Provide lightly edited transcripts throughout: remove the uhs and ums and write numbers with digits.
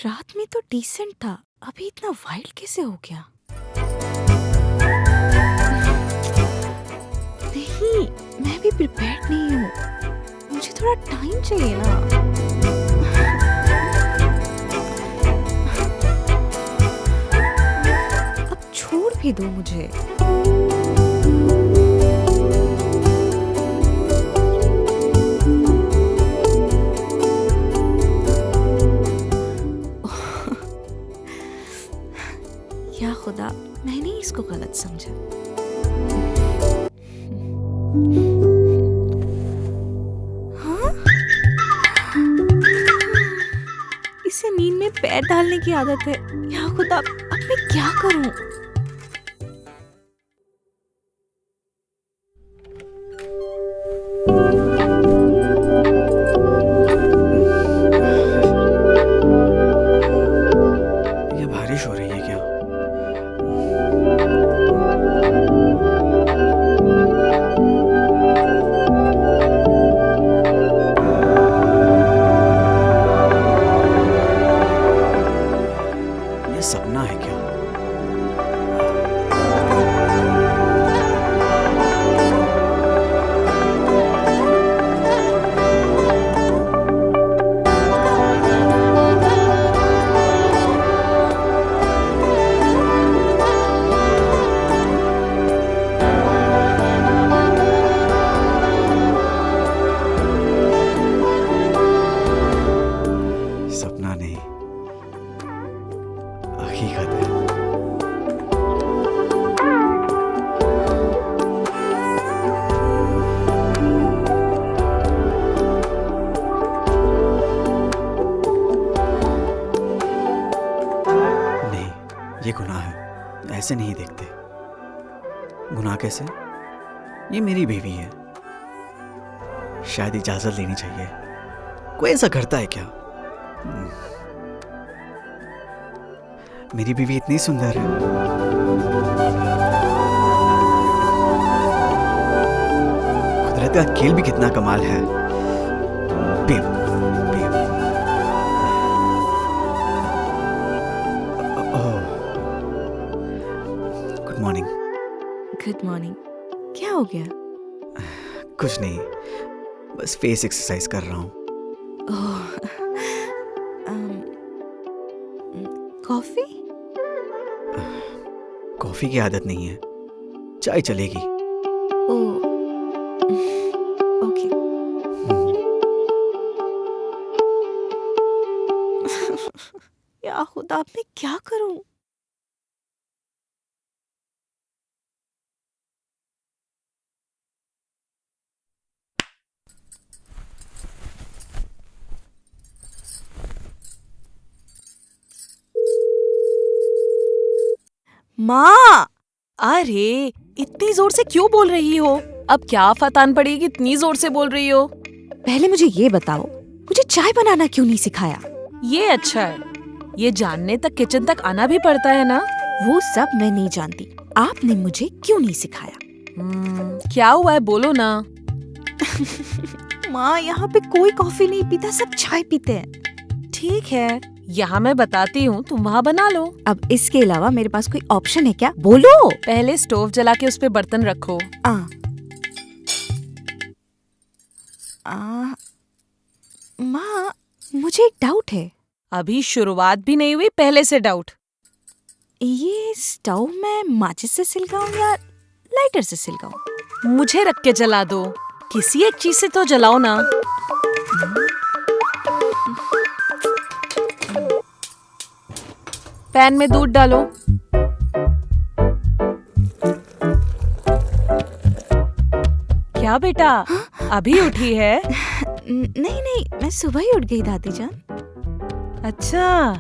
रात में तो डिसेंट था, अभी इतना वाइल्ड कैसे हो गया? नहीं, मैं भी प्रिपेयर्ड नहीं हूँ। मुझे थोड़ा टाइम चाहिए ना। अब छोड़ भी दो मुझे। या खुदा, मैंने इसको गलत समझा। हाँ? इसे नींद में पैर डालने की आदत है। या खुदा, अब मैं क्या करूं? ये बारिश हो रही है क्या? ये सपना है क्या? सपना नहीं, हकीकत है। नहीं, ये गुनाह है, ऐसे नहीं देखते। गुनाह कैसे? ये मेरी बीवी है, शायद इजाजत लेनी चाहिए। कोई ऐसा करता है क्या? मेरी बीवी इतनी सुंदर है। कुदरत का खेल भी कितना कमाल है। बेवकूफ, बेवकूफ। ओह, गुड मॉर्निंग। Good morning. क्या हो गया? कुछ नहीं, बस फेस एक्सरसाइज कर रहा हूँ। ओह, कॉफी? कॉफी की आदत नहीं है, चाय चलेगी। ओह, ओके। या खुदा, अब मैं क्या करूं? माँ! अरे इतनी जोर से क्यों बोल रही हो? अब क्या फतान पड़ी कि इतनी जोर से बोल रही हो? पहले मुझे ये बताओ, मुझे चाय बनाना क्यों नहीं सिखाया? ये अच्छा है, ये जानने तक किचन तक आना भी पड़ता है ना। वो सब मैं नहीं जानती, आपने मुझे क्यों नहीं सिखाया? क्या हुआ है, बोलो ना। माँ, यहाँ पे कोई कॉफी नहीं पीता, सब चाय पीते हैं। ठीक है, यहाँ मैं बताती हूँ, तुम वहाँ बना लो। अब इसके अलावा मेरे पास कोई ऑप्शन है क्या? बोलो। पहले स्टोव जला के उस पे बर्तन रखो। माँ, मुझे एक डाउट है। अभी शुरुआत भी नहीं हुई, पहले से डाउट? ये स्टोव मैं माचिस से सिलगाऊं या लाइटर से सिलगाऊं? मुझे रख के जला दो, किसी एक चीज से तो जलाओ ना। पैन में दूध डालो। क्या बेटा, अभी उठी है? नहीं नहीं, मैं सुबह ही उठ गई दादी जान। अच्छा,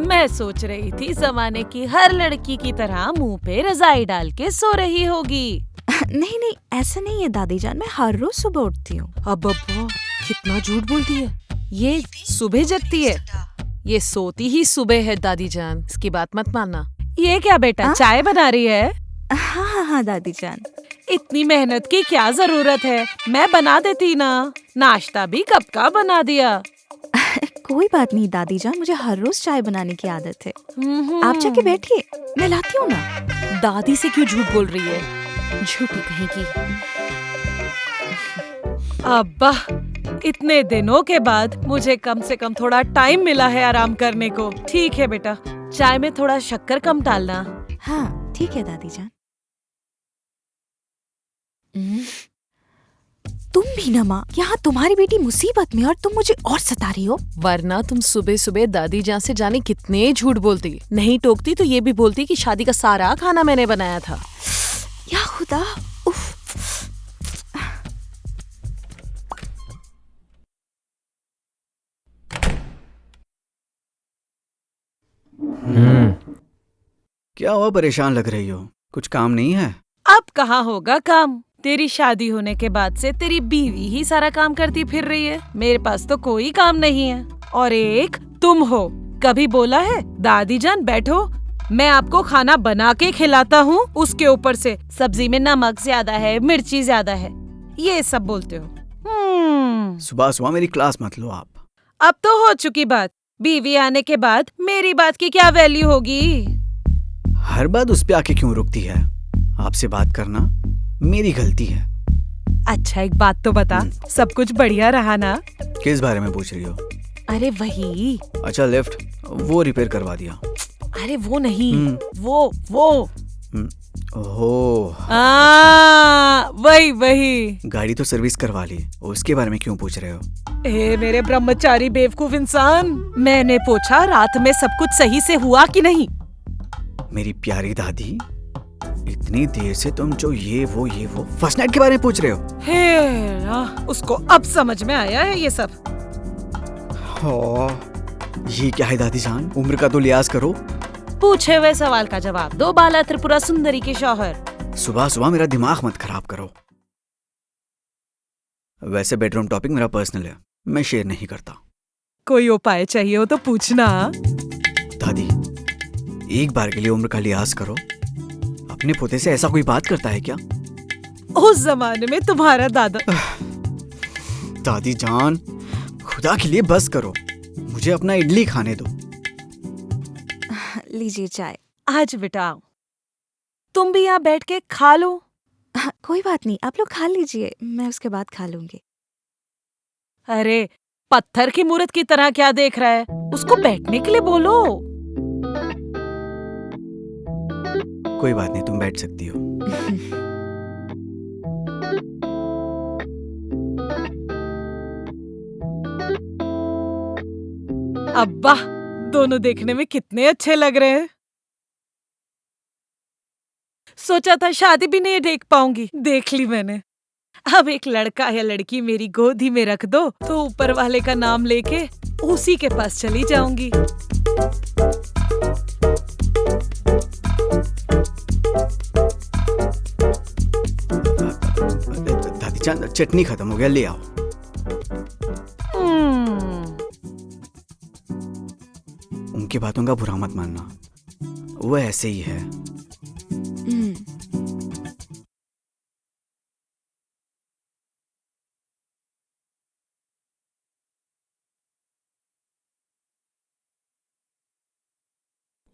मैं सोच रही थी जमाने की हर लड़की की तरह मुंह पे रजाई डाल के सो रही होगी। नहीं नहीं, ऐसा नहीं है दादी जान, मैं हर रोज सुबह उठती हूँ। अब अब्बा, कितना झूठ बोलती है। ये सुबह जगती है, ये सोती ही सुबह है दादी जान, इसकी बात मत मानना। ये क्या बेटा, चाय बना रही है? हाँ हाँ दादी जान। इतनी मेहनत की क्या जरूरत है, मैं बना देती ना। नाश्ता भी कब का बना दिया। कोई बात नहीं दादी जान, मुझे हर रोज चाय बनाने की आदत है। आप जाके बैठिए, मैं लाती हूँ ना। दादी से क्यों झूठ बोल रही है, झूठी कहेगी। अब्बा, इतने दिनों के बाद मुझे कम से कम थोड़ा टाइम मिला है आराम करने को। ठीक है बेटा, चाय में थोड़ा शक्कर कम डालना। हाँ ठीक है दादी जान। तुम भी ना माँ, यहाँ तुम्हारी बेटी मुसीबत में और तुम मुझे और सता रही हो। वरना तुम सुबह सुबह दादी जान से जाने कितने झूठ बोलती। नहीं टोकती तो ये भी बोलती कि शादी का सारा खाना मैंने बनाया था। या खुदा, उफ। क्या हुआ, परेशान लग रही हो? कुछ काम नहीं है? अब कहाँ होगा काम? तेरी शादी होने के बाद से तेरी बीवी ही सारा काम करती फिर रही है। मेरे पास तो कोई काम नहीं है। और एक तुम हो, कभी बोला है दादी जान बैठो मैं आपको खाना बना के खिलाता हूँ, उसके ऊपर से सब्जी में नमक ज्यादा है, मिर्ची ज्यादा है, ये सब बोलते हो। सुबह सुबह मेरी क्लास मत लो आप। अब तो हो चुकी बात। बीवी आने के बाद मेरी बात की क्या वैल्यू होगी? हर बात उस पे आके क्यों रुकती है? आपसे बात करना मेरी गलती है। अच्छा एक बात तो बता, सब कुछ बढ़िया रहा ना? किस बारे में पूछ रही हो? अरे वही। अच्छा लिफ्ट, वो रिपेयर करवा दिया। अरे वो नहीं, वो ओह, वही। गाड़ी तो सर्विस करवा ली, उसके बारे में क्यों पूछ रहे हो? मेरे ब्रह्मचारी बेवकूफ इंसान, मैंने पूछा रात में सब कुछ सही से हुआ कि नहीं। मेरी प्यारी दादी, इतनी देर से तुम जो ये वो फर्स्ट नाइट के बारे में पूछ रहे हो? हे उसको अब समझ में आया है ये सब। ये क्या है दादी जान, उम्र का तो लिहाज करो। पूछे हुए सवाल का जवाब दो, बाला त्रिपुरा सुंदरी के शौहर। सुबह सुबह मेरा दिमाग मत खराब करो। वैसे बेडरूम टॉपिक मेरा पर्सनल है, मैं शेयर नहीं करता। कोई उपाय चाहिए हो तो पूछना। दादी, एक बार के लिए उम्र का लिहाज करो। अपने पोते से ऐसा कोई बात करता है क्या? उस जमाने में तुम्हारा दादा। दादी जान, खुदा के लिए बस करो, मुझे अपना इडली खाने दो। लीजिए चाय। आज बेटा तुम भी यहाँ बैठ के खा लो। कोई बात नहीं, आप लोग खा लीजिए, मैं उसके बाद खा लूंगी। अरे पत्थर की मूर्त की तरह क्या देख रहा है? उसको बैठने के लिए बोलो। कोई बात नहीं, तुम बैठ सकती हो। अब्बा, दोनों देखने में कितने अच्छे लग रहे हैं। सोचा था शादी भी नहीं देख पाऊंगी, देख ली मैंने। अब एक लड़का या लड़की मेरी गोदी में रख दो तो ऊपर वाले का नाम लेके उसी के पास चली जाऊंगी। दादी जान, चटनी खत्म हो गया, ले आओ। उनकी बातों का बुरा मत मानना, वो ऐसे ही है।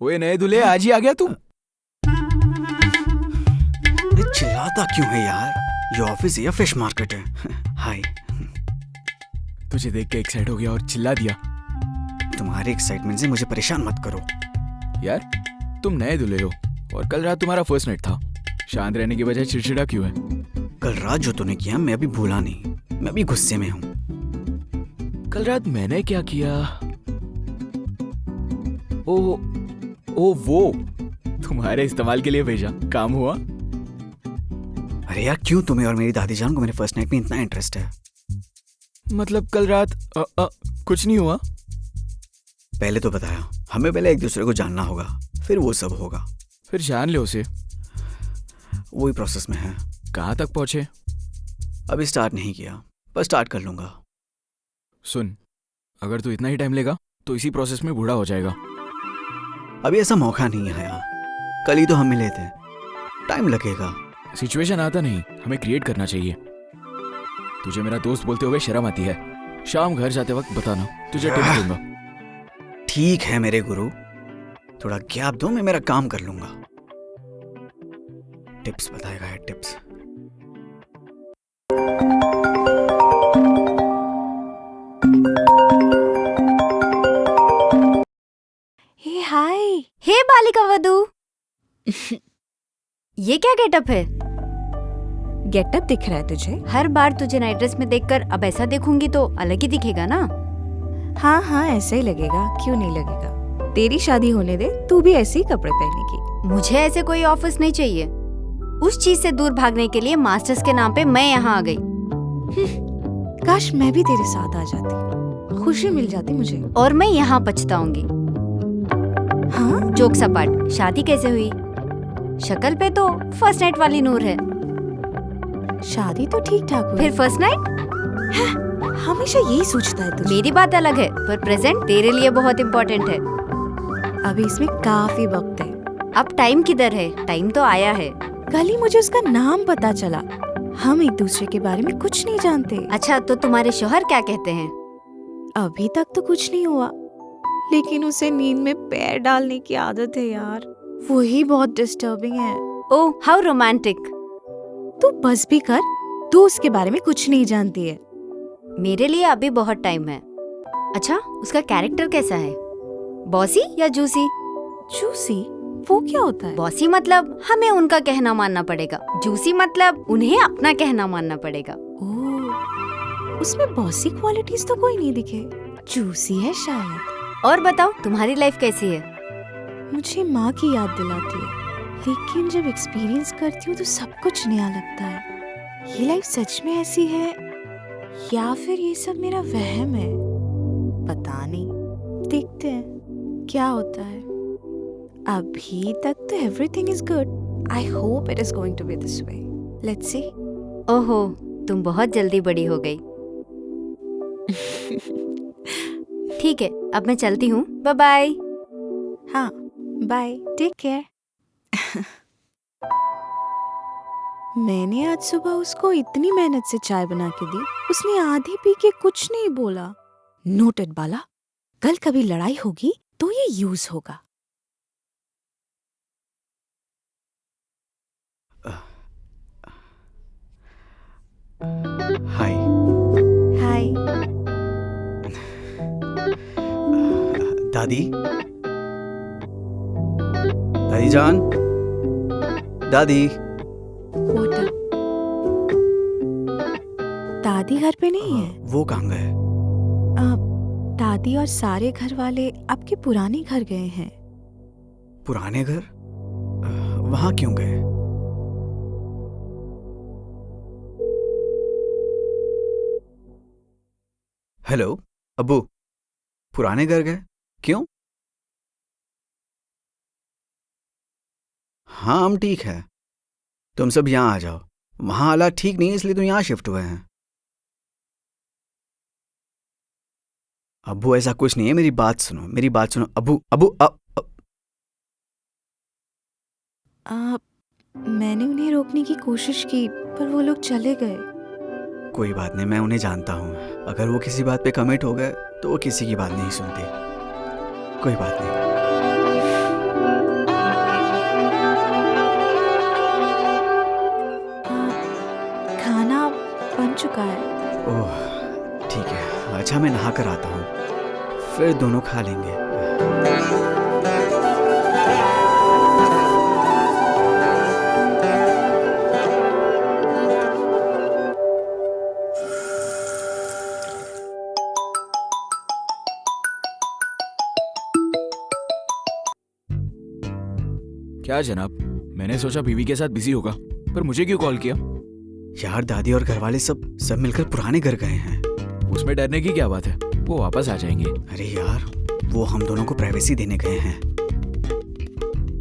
ओए नए दूल्हे, आज ही आ गया तू? ये चिल्लाता क्यों है यार? ये ऑफिस है या फिश मार्केट है? हाय। तुझे देख के एक्साइट हो गया और चिल्ला दिया। तुम्हारे एक्साइटमेंट से मुझे परेशान मत करो। यार तुम नए दूल्हे हो और कल रात तुम्हारा फर्स्ट नाइट था। शांत रहने की बजाय चिड़चिड़ा क्यों है? कल रात जो तूने किया मैं अभी भूला नहीं, मैं अभी गुस्से में हूँ। कल रात मैंने क्या किया? ओ वो तुम्हारे इस्तेमाल के लिए भेजा, काम हुआ? अरे यार, क्यों तुम्हें और मेरी दादी जान को मेरे फर्स्ट नाइट में इतना इंटरेस्ट है? मतलब कल रात कुछ नहीं हुआ? पहले तो बताया, हमें पहले एक दूसरे को जानना होगा, फिर वो सब होगा। फिर जान ले उसे। वही प्रोसेस में है। कहाँ तक पहुंचे? अभी स्टार्ट नहीं किया, पर स्टार्ट कर लूंगा। सुन, अगर तू इतना ही टाइम लेगा तो इसी प्रोसेस में बूढ़ा हो जाएगा। अभी ऐसा मौका नहीं आया, कल ही तो हम मिले थे, टाइम लगेगा। सिचुएशन आता नहीं, हमें क्रिएट करना चाहिए। तुझे मेरा दोस्त बोलते हुए शर्म आती है? शाम घर जाते वक्त बताना, तुझे टिप्स दूंगा। ठीक है मेरे गुरु, थोड़ा गैप दो, मैं मेरा काम कर लूंगा। टिप्स बताएगा है, टिप्स। हे हाय। हे बालिका वधू। ये क्या गेटअप है? गेटअप दिख रहा है तुझे? हर बार तुझे नाइट ड्रेस में देखकर अब ऐसा देखूंगी तो अलग ही दिखेगा ना। हाँ हाँ, ऐसे ही लगेगा, क्यों नहीं लगेगा। तेरी शादी होने दे, तू भी ऐसे ही कपड़े पहनेगी। मुझे ऐसे कोई ऑफिस नहीं चाहिए। उस चीज से दूर भागने के लिए मास्टर्स के नाम पे मैं यहाँ आ गई। काश मैं भी तेरे साथ आ जाती, खुशी मिल जाती मुझे। और मैं यहाँ पछताऊंगी। हाँ? जोक सपाट, शादी कैसे हुई? शक्ल पे तो फर्स्ट नाइट वाली नूर है। शादी तो ठीक ठाक हुई। फिर फर्स्ट नाइट? हमेशा यही सोचता है तुझे। मेरी बात अलग है, पर प्रेजेंट तेरे लिए बहुत इम्पोर्टेंट है। अभी इसमें काफी वक्त है। अब टाइम किधर है? टाइम तो आया है। कल ही मुझे उसका नाम पता चला। हम एक दूसरे के बारे में कुछ नहीं जानते। अच्छा, तो तुम्हारे शौहर क्या कहते हैं? अभी तक तो कुछ नहीं हुआ, लेकिन उसे नींद में पैर डालने की आदत है यार। वही बहुत डिस्टर्बिंग है। ओह, हाउ रोमांटिक। तू बस भी कर, तू उसके बारे में कुछ नहीं जानती है। मेरे लिए अभी बहुत टाइम है। अच्छा, उसका कैरेक्टर कैसा है? बॉसी या जूसी? जूसी? वो क्या होता है? बॉसी मतलब हमें उनका कहना मानना पड़ेगा। जूसी मतलब उन्हें अपना कहना मानना पड़ेगा। ओह, उसमें बॉसी क्वालिटीज तो कोई नहीं दिखे। जूसी है शायद। और बताओ, तुम्हारी लाइफ कैसी है? मुझे माँ की याद दिलाती है, लेकिन जब एक्सपीरियंस करती हूँ तो सब कुछ नया लगता है। ये लाइफ सच में ऐसी है या फिर ये सब मेरा वहम है? पता नहीं, देखते हैं क्या होता है। अभी तक तो everything is good. I hope it is going to be this way. Let's see. ओहो, तुम बहुत जल्दी बड़ी हो गई। ठीक है, अब मैं चलती हूँ। Bye bye. हाँ, बाय, टेक केयर। मैंने आज सुबह उसको इतनी मेहनत से चाय बना के दी, उसने आधी पी के कुछ नहीं बोला। नोटेड बाला, कल कभी लड़ाई होगी तो ये यूज होगा। हाय। हाय। दादी, दादी जान, दादी। Water। दादी घर पे नहीं है। वो कहाँ गए? दादी और सारे घर वाले आपके पुराने घर गए हैं। पुराने घर? वहां क्यों गए? हेलो अब्बू, पुराने घर गए? क्यों? हाँ, हम ठीक है। तुम सब यहाँ आ जाओ। वहां हालात ठीक नहीं है, इसलिए तो यहाँ शिफ्ट हुए हैं। अब्बू, ऐसा कुछ नहीं है, मेरी बात सुनो, मेरी बात सुनो। अब्बू अब्बू मैंने उन्हें रोकने की कोशिश की, पर वो लोग चले गए। कोई बात नहीं, मैं उन्हें जानता हूँ। अगर वो किसी बात पे कमिट हो गए तो वो किसी की बात नहीं सुनते। कोई बात नहीं। खाना बन चुका है। ओह ठीक है। अच्छा, मैं नहा कर आता हूँ, फिर दोनों खा लेंगे। क्या जनाब, मैंने सोचा बीवी के साथ बिजी होगा, पर मुझे क्यों कॉल किया? यार, दादी और घर वाले सब मिलकर पुराने घर गए हैं। उसमें डरने की क्या बात है, वो वापस आ जाएंगे। अरे यार, वो हम दोनों को प्राइवेसी देने गए हैं।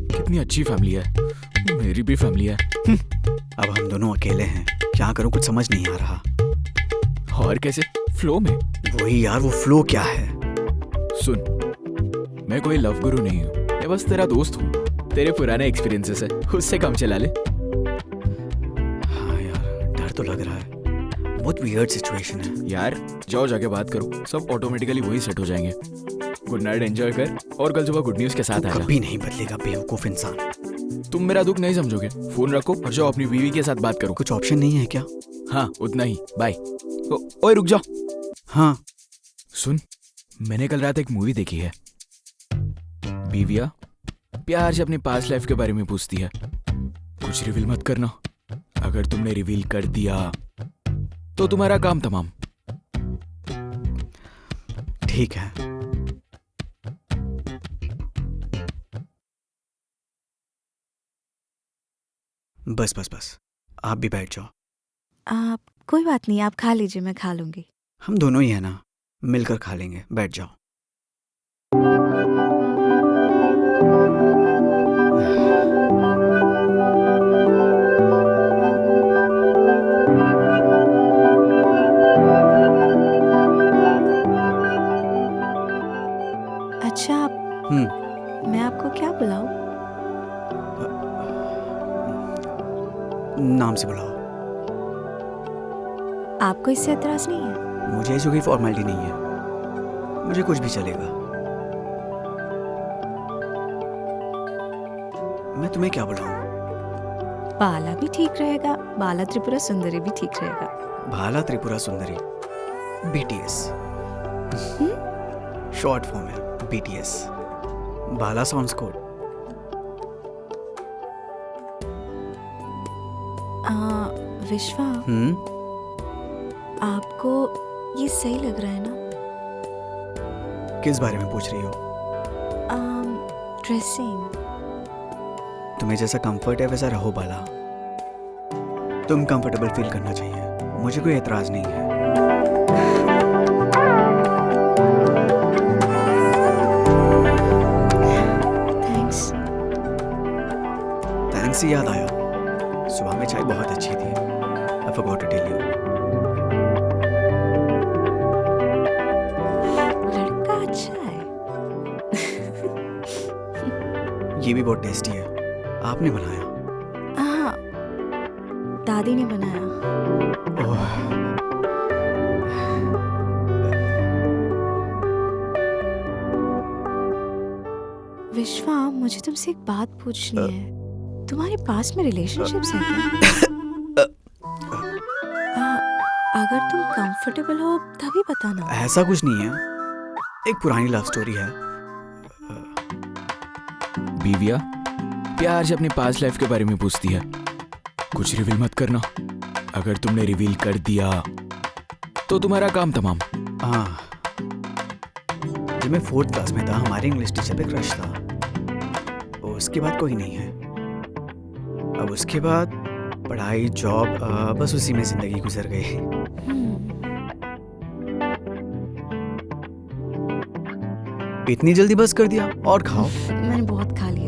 कितनी अच्छी फैमिली है, मेरी भी फैमिली है। अब हम दोनों अकेले हैं, क्या करूं, कुछ समझ नहीं आ रहा। और कैसे? फ्लो में। वही यार, वो फ्लो क्या है? सुन, मैं कोई लव गुरु नहीं हूँ, मैं बस तेरा दोस्त हूँ। तेरे पुराने एक्सपीरियंसेस है, उससे काम चला ले। हाँ यार, डर तो लग रहा है। बहुत वियर्ड सिचुएशन है। यार जाओ जाके बात करो, सब ऑटोमेटिकली वही सेट हो जाएंगे। गुड नाइट, एंजॉय कर और कल सुबह गुड न्यूज के साथ आ जा। कभी नहीं बदलेगा बेवकूफ इंसान। तुम मेरा दुख नहीं समझोगे। फोन रखो और जाओ अपनी बीवी के साथ बात करो। कुछ ऑप्शन नहीं है क्या? हाँ उतना ही, बाय। ओए रुक जाओ। हाँ सुन, मैंने कल रात एक मूवी देखी है। बीविया प्यार से अपनी पास्ट लाइफ के बारे में पूछती है। कुछ रिवील मत करना, अगर तुमने रिवील कर दिया तो तुम्हारा काम तमाम। ठीक है। बस बस बस, आप भी बैठ जाओ। आप कोई बात नहीं, आप खा लीजिए, मैं खा लूंगी। हम दोनों ही है ना, मिलकर खा लेंगे। बैठ जाओ। अच्छा मैं आपको क्या बुलाऊं? नाम से बुलाओ। आपको इससे एतराज नहीं है? मुझे ऐसी कोई फॉर्मेलिटी नहीं है, मुझे कुछ भी चलेगा। मैं तुम्हें क्या बुलाऊं? बाला भी ठीक रहेगा, बाला त्रिपुरा सुंदरी भी ठीक रहेगा। भाला Tripura Sundari, BTS short form है, BTS। बाला साउंड्स गुड। विश्वा, आपको ये सही लग रहा है ना? किस बारे में पूछ रही हो? ड्रेसिंग। तुम्हें जैसा कंफर्ट है वैसा रहो बाला। तुम कंफर्टेबल फील करना चाहिए, मुझे कोई एतराज नहीं है। थैंक्स से याद आया, सुबह में चाय बहुत अच्छी थी। I forgot to tell you. लड़का अच्छा है। ये भी बहुत टेस्टी है, आपने बनाया? हाँ, दादी ने बनाया। ओह, विश्वा, मुझे तुमसे एक बात पूछनी है। तुम्हारे पास में रिलेशनशिप्स हैं क्या? अगर तुम कंफर्टेबल हो तभी बताना। ऐसा कुछ नहीं है, एक पुरानी लव स्टोरी है। बीविया प्यार से अपनी पास्ट लाइफ के बारे में पूछती है। कुछ रिवील मत करना, अगर तुमने रिवील कर दिया तो तुम्हारा काम तमाम। हाँ, जब मैं 4th क्लास में था, हमारे इंग्लिश टीचर पे क्रश था। उसके बाद कोई नहीं है। अब उसके बाद पढ़ाई, जॉब, बस उसी में जिंदगी गुजर गई। इतनी जल्दी बस कर दिया? और खाओ। मैंने बहुत खा लिया।